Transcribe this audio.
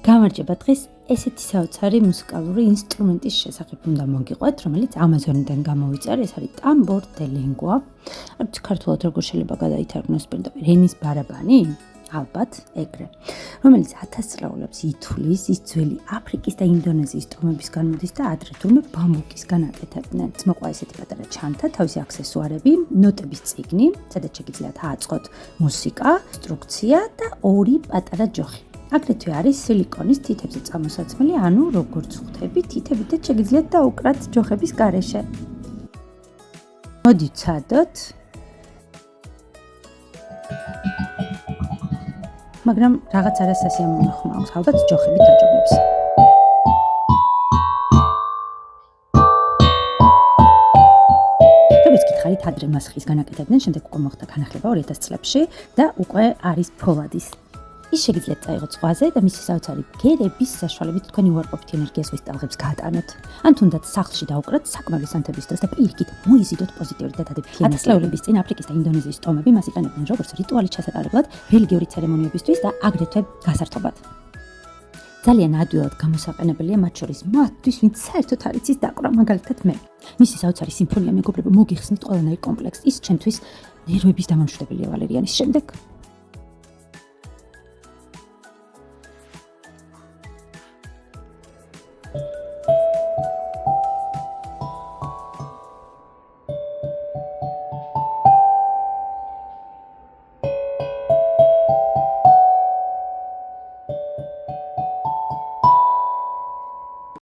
გამარჯობა, დღეს ესეთი საოცარი მუსიკალური ინსტრუმენტის შესახებ უნდა მოგიყვეთ, რომელიც Amazon-დან გამოვიწერე, ეს არის tambor de lengua. არც ქართულად როგორ შეიძლება გადაითარგმნოს პირდაპირ ენის ბარაბანი? ალბათ, ეგრე. რომელიც 1000 წლეულებს ითვლის, ის ძველი აფრიკის და ინდონეზიის ტომებისგან მოდის და ადრე თურმე ბამბუკისგან აკეთებდნენ. მოყვა ესეთი პატარა ჩანთა, თავისი აქსესუარები, ნოტების წიგნი, სადაც შეგიძლიათ აწყოთ მუსიკა, ინსტრუქცია და ორი პატარა ჯოხი. აგრეთვე არის სილიკონის თითებზე წამოსაცმელი, ანუ როგორც ხვდებით, თითებითაც შეგიძლიათ დაუკრათ ჯოხების გარეშე. მოდით ვცადოთ. მაგრამ რაღაც არასასიამოვნო ხმა აქვს, ალბათ ჯოხები დაჯობებს. როგორც გითხარით, ადრე მას ხისგან აკეთებდნენ, შემდეგ უკვე მოხდა განახლება 2000 წლებში და უკვე არის ფოლადის. ის შეგიძლიათ წაიღოთ ზღვაზე და მისი საოცარი გერების საშუალებით თქვენი უარყოფით ენერგიას ზღვის ტალღებს გაატანოთ. ან თუნდაც სახლში დაუკრათ საკმარის ანთების დროს და პირიქით მოიზიდოთ პოზიტიური და დადებითი ენერგია. 10 წლეულების წინ აფრიკის და ინდონეზიის ტომები მას იყენებდნენ როგორც რიტუალის ჩასატარებლად, რელიგიური ცერემონიებისთვის და აგრეთვე გასართობად. ძალიან ადვილად გამოსაყენებელია მათ შორის მათთვის, ვინც საერთოდ არ იცის დაკვრა, მაგალითად მე. მისი საოცარი სიმფონია მეგობრებო, მოგიხსნით ყველანაირ კომპლექსს. ის ჩემთვის ნერვების დამამშვიდობელია ვალერიანის შემდეგ.